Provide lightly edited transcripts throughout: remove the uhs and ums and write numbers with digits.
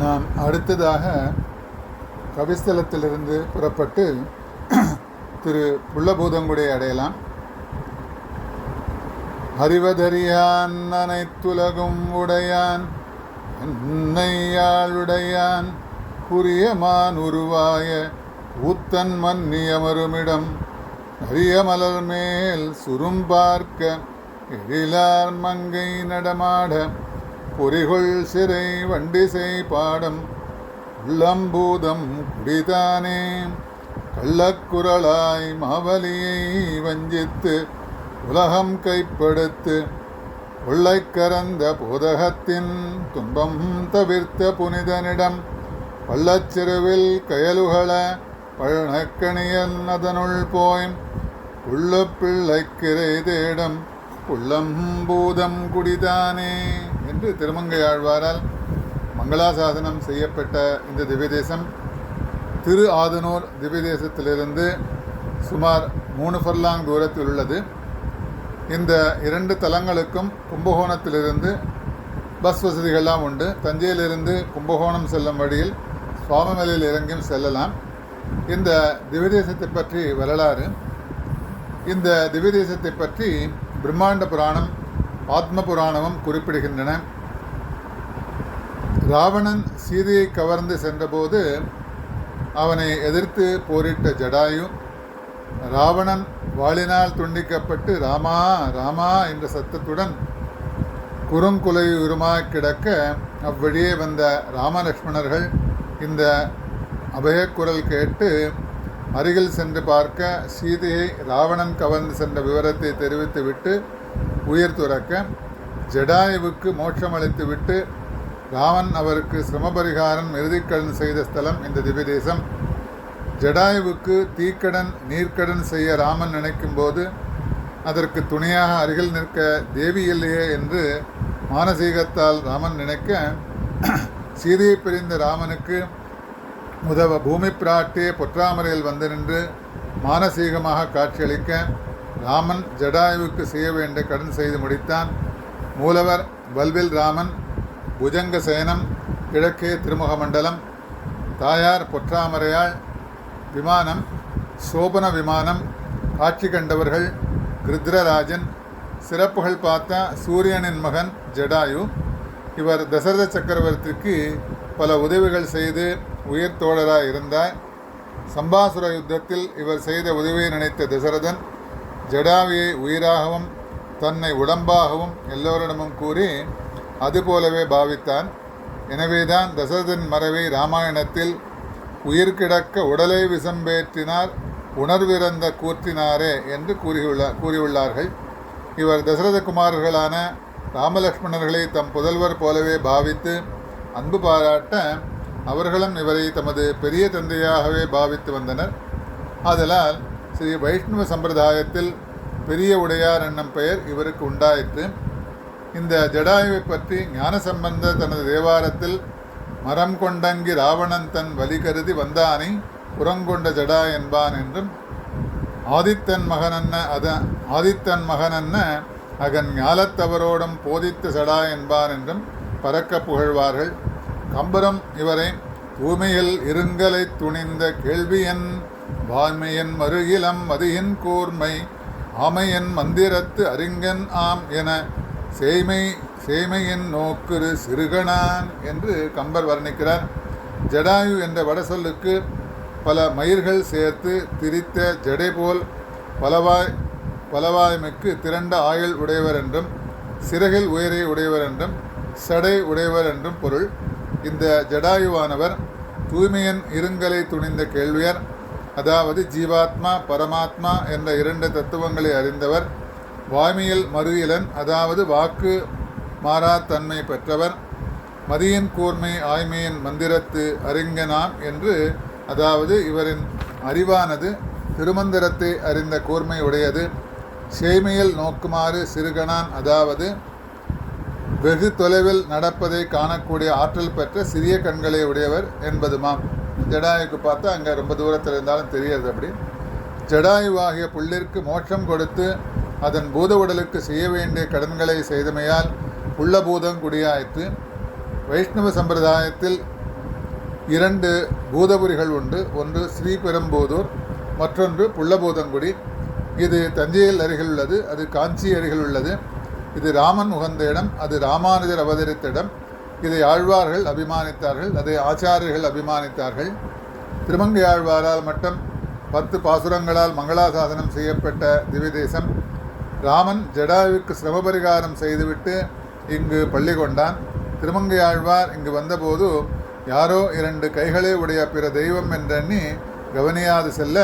நாம் அடுத்ததாக கவிஸ்தலத்திலிருந்து புறப்பட்டு திரு புள்ளபூதங்குடியை அடையலாம். அறிவதறியான் அனைத்துலகும் உடையான் என்னையாளுடையான் புரியமான் உருவாய ஊத்தன் மன்னியமருமிடம் அரிய மலர் மேல் சுரும்பார்க்க எழிலார் மங்கை நடமாட பொறிகொள் சிறை வண்டிசை பாடம் உள்ளம்பூதம் குடிதானே கள்ளக்குரலாய் மாவலியை வஞ்சித்து உலகம் கைப்படுத்து உள்ளைக்கரந்த போதகத்தின் துன்பம் தவிர்த்த புனிதனிடம் பள்ளச்சிறுவில் கயலுகள பழனக்கணியன் அதனுள் போய் உள்ள பிள்ளைக்கிரை தேடம் உள்ளம்பூதம் குடிதானே என்று திருமங்கையாழ்வாரால் மங்களாசாசனம் செய்யப்பட்ட இந்த திவ்யதேசம் திரு ஆதனூர் திவ்யதேசத்திலிருந்து சுமார் 3 ஃபர்லாங் தூரத்தில் உள்ளது. இந்த 2 தலங்களுக்கும் கும்பகோணத்திலிருந்து பஸ் வசதிகள்லாம் உண்டு. தஞ்சையிலிருந்து கும்பகோணம் செல்லும் வழியில் சுவாமிமலையில் இறங்கியும் செல்லலாம். இந்த திவ்யதேசத்தை பற்றி வரலாறு. இந்த திவ்யதேசத்தை பற்றி பிரம்மாண்ட புராணம் ஆத்ம புராணமும் குறிப்பிடுகின்றன. ராவணன் சீதையை கவர்ந்து சென்றபோது அவனை எதிர்த்து போரிட்ட ஜடாயு ராவணன் வாளினால் துண்டிக்கப்பட்டு ராமா ராமா என்ற சத்தத்துடன் குறுங்குலையுருமாய் கிடக்க அவ்வழியே வந்த ராமலக்ஷ்மணர்கள் இந்த அபயக்குரல் கேட்டு அருகில் சென்று பார்க்க சீதையை ராவணன் கவர்ந்து சென்ற விவரத்தை தெரிவித்துவிட்டு உயிர் துறக்க ஜடாயுவுக்கு மோட்சமளித்துவிட்டு ராமன் அவருக்கு சிரமபரிகாரம் இறுதிக்கடன் செய்த ஸ்தலம் இந்த திவ்யதேசம். ஜடாயுவுக்கு தீக்கடன் நீர்க்கடன் செய்ய ராமன் நினைக்கும் போது அதற்கு துணையாக அருகில் நிற்க தேவி இல்லையே என்று மானசீகத்தால் ராமன் நினைக்க சீதையை பிரிந்த ராமனுக்கு உதவ பூமி பிராட்டியே பொற்றாமரையில் வந்து நின்று மானசீகமாக காட்சியளிக்க ராமன் ஜடாயுவுக்கு செய்ய வேண்டிய கடன் செய்து முடித்தான். மூலவர் வல்வில் ராமன், புஜங்க சயனம், கிழக்கே திருமுக மண்டலம், தாயார் பொற்றாமரையாள், விமானம் சோபன விமானம், காட்சி கண்டவர்கள் கிருத்ரராஜன், சிறப்புகள் பார்த்தா சூரியனின் மகன் ஜடாயு. இவர் தசரத சக்கரவர்த்திக்கு பல உதவிகள் செய்து உயிர் தோழராக இருந்தார். சம்பாசுர யுத்தத்தில் இவர் செய்த உதவியை நினைத்த தசரதன் ஜடாவியை உயிராகவும் தன்னை உடம்பாகவும் எல்லோரிடமும் கூறி அதுபோலவே பாவித்தான். எனவேதான் தசரதன் மறைவை இராமாயணத்தில் உயிர் கிடக்க உடலை விசம்பேற்றினார் உணர்விறந்த கூற்றினாரே என்று கூறியுள்ளார்கள். இவர் தசரத குமாரர்களான ராமலக்ஷ்மணர்களை தம் புதல்வர் போலவே பாவித்து அன்பு பாராட்ட அவர்களும் இவரை தமது பெரிய தந்தையாகவே பாவித்து வந்தனர். ஆதலால் ஸ்ரீ வைஷ்ணவ சம்பிரதாயத்தில் பெரிய உடையார் என்னும் பெயர் இவருக்கு உண்டாயிற்று. இந்த ஜடாயுவை பற்றி ஞானசம்பந்தர் தனது தேவாரத்தில் மரம் கொண்டங்கி ராவணன் தன் வலி கருதி வந்தானை புறங்கொண்ட ஜடா என்பான் என்றும் ஆதித்தன் மகனன்ன அகன் ஞாலத்தவரோடும் போதித்த சடா என்பான் என்றும் பறக்க புகழ்வார்கள். கம்பரும் இவரை தூய்மையில் இருங்கலை துணிந்த கேள்வியன் வாய்மையன் மருகிலம் மதியின் கூர்மை ஆமையன் மந்திரத்து அறிங்கன் ஆம் என சேமையின் நோக்குரு சிறுகணான் என்று கம்பர் வர்ணிக்கிறார். ஜடாயு என்ற வடசொல்லுக்கு பல மயிர்கள் சேர்த்து திரித்த ஜடை போல் பலவாய்மைக்கு திரண்ட ஆயுள் உடையவர் என்றும் சிறகில் உயரை உடையவர் என்றும் சடை உடையவர் என்றும் பொருள். இந்த ஜடாயுவானவர் தூய்மையன் இருங்கலை துணிந்த கேள்வியர், அதாவது ஜீவாத்மா பரமாத்மா என்ற 2 தத்துவங்களை அறிந்தவர். வாய்மையில் மறுஇலன், அதாவது வாக்கு மாறாத்தன்மை பெற்றவர். மதியின் கூர்மை ஆய்மையின் மந்திரத்து அறிஞனாம் என்று, அதாவது இவரின் அறிவானது திருமந்திரத்தை அறிந்த கூர்மை உடையது. சேமையில் நோக்குமாறு சிறுகணான், அதாவது வெகு தொலைவில் நடப்பதை காணக்கூடிய ஆற்றல் பெற்ற சிறிய கண்களை உடையவர் என்பதுமாம். ஜடாயுக்கு பார்த்தா அங்கே ரொம்ப தூரத்தில் இருந்தாலும் தெரியாது. அப்படி ஜடாயுவாகிய புள்ளிற்கு மோட்சம் கொடுத்து அதன் பூத உடலுக்கு செய்ய வேண்டிய கடன்களை செய்தமையால் புள்ளபூதம் குடியாயிற்று. வைஷ்ணவ சம்பிரதாயத்தில் 2 பூதபுரிகள் உண்டு. ஒன்று ஸ்ரீபெரும்புதூர், மற்றொன்று புள்ளபூதங்குடி. இது தஞ்சையில் அருகில் உள்ளது, அது காஞ்சி அருகில் உள்ளது. இது ராமன் உகந்த இடம், அது ராமானுஜர் அவதரித்த இடம். இதை ஆழ்வார்கள் அபிமானித்தார்கள், அதை ஆச்சாரியர்கள் அபிமானித்தார்கள். திருமங்கை ஆழ்வாரால் மட்டும் 10 பாசுரங்களால் மங்களாசாசனம் செய்யப்பட்ட திவ்யதேசம். ராமன் ஜடாயுவுக்கு சிரமபரிகாரம் செய்துவிட்டு இங்கு பள்ளி கொண்டான். திருமங்கை ஆழ்வார் இங்கு வந்தபோது யாரோ 2 கைகளே உடைய பிற தெய்வம் என்றெண்ணி கவனியாது செல்ல,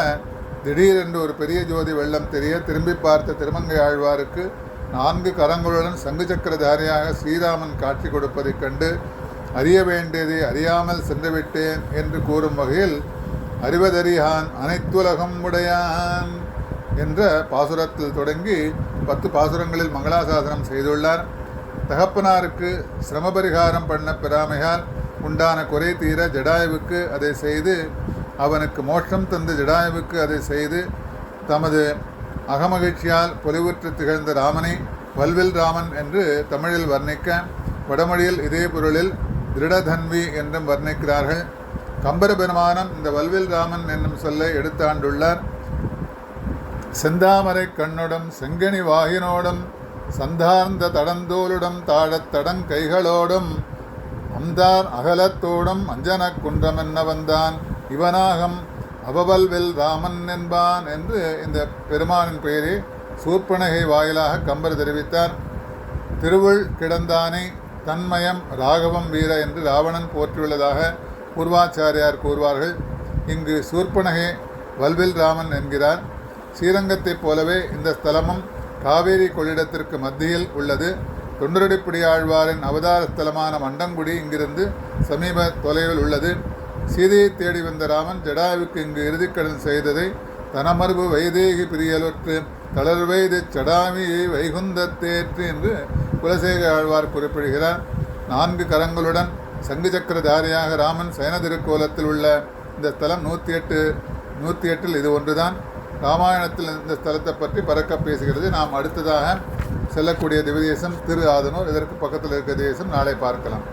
திடீரென்று ஒரு பெரிய ஜோதி வெள்ளம் தெரிய திரும்பி பார்த்த திருமங்கை ஆழ்வாருக்கு 4 கரங்களுடன் சங்கு சக்கரதாரியாக ஸ்ரீராமன் காட்சி கொடுப்பதைக் கண்டு அறிய வேண்டியதை அறியாமல் சென்றுவிட்டேன் என்று கூறும் வகையில் அறிவதறியான் அனைத்துலகம் உடையான் என்ற பாசுரத்தில் தொடங்கி 10 பாசுரங்களில் மங்களாசாசனம் செய்துள்ளார். தகப்பனாருக்கு சிரமபரிகாரம் பண்ண பெறாமையால் உண்டான குறை தீர ஜடாயுவுக்கு அதை செய்து, அவனுக்கு மோட்சம் தந்து ஜடாயுவுக்கு அதை செய்து, தமது அகமகிழ்ச்சியால் பொலிவுற்று திகழ்ந்த ராமனை வல்வில் ராமன் என்று தமிழில் வர்ணிக்க, வடமொழியில் இதே பொருளில் திருடதன்வி என்றும் வர்ணிக்கிறார்கள். கம்பர பெருமானம் இந்த வல்வில் ராமன் என்னும் சொல்லை எடுத்தாண்டுள்ளார். செந்தாமரை கண்ணுடும் செங்கனி வாகினோடும் சந்தார்ந்த தடந்தோளுடன் தாழத் தடங்கைகளோடும் அம்தார் அகலத்தோடும் அஞ்சனக் குன்றமென்ன வந்தான் இவனாகம் அவவல்வில் ராமன் என்பான் என்று இந்த பெருமானின் பெயரை சூர்ப்பனகை வாயிலாக கம்பர் தெரிவித்தார். திருவுள் கிடந்தானை தன்மயம் ராகவம் வீர என்று ராவணன் போற்றியுள்ளதாக பூர்வாச்சாரியார் கூறுவார்கள். இங்கு சூர்ப்பனகை வல்வில் ராமன் என்கிறார். ஸ்ரீரங்கத்தைப் போலவே இந்த ஸ்தலமும் காவேரி கொள்ளிடத்திற்கு மத்தியில் உள்ளது. தொண்டரடிப்புடி ஆழ்வாரின் அவதார ஸ்தலமான மண்டங்குடி இங்கிருந்து சமீப தொலைவில் உள்ளது. சீதையை தேடி வந்த ராமன் ஜடாயுவுக்கு இங்கு இறுதிக்கடன் செய்ததை தனமர்பு வைதேகி பிரியலொற்று தளர்வைது சடாமியை வைகுந்தத்தேற்று என்று குலசேக ஆழ்வார் குறிப்பிடுகிறார். 4 கரங்களுடன் சங்கு சக்கரதாரியாக ராமன் சயன திருக்கோலத்தில் உள்ள இந்த ஸ்தலம் 108 இது ஒன்றுதான். ராமாயணத்தில் இந்த ஸ்தலத்தை பற்றி பறக்க பேசுகிறது. நாம் அடுத்ததாக செல்லக்கூடிய திவ்யதேசம் திரு ஆதனூர். இதற்கு பக்கத்தில் இருக்கிற தேசம் நாளை பார்க்கலாம்.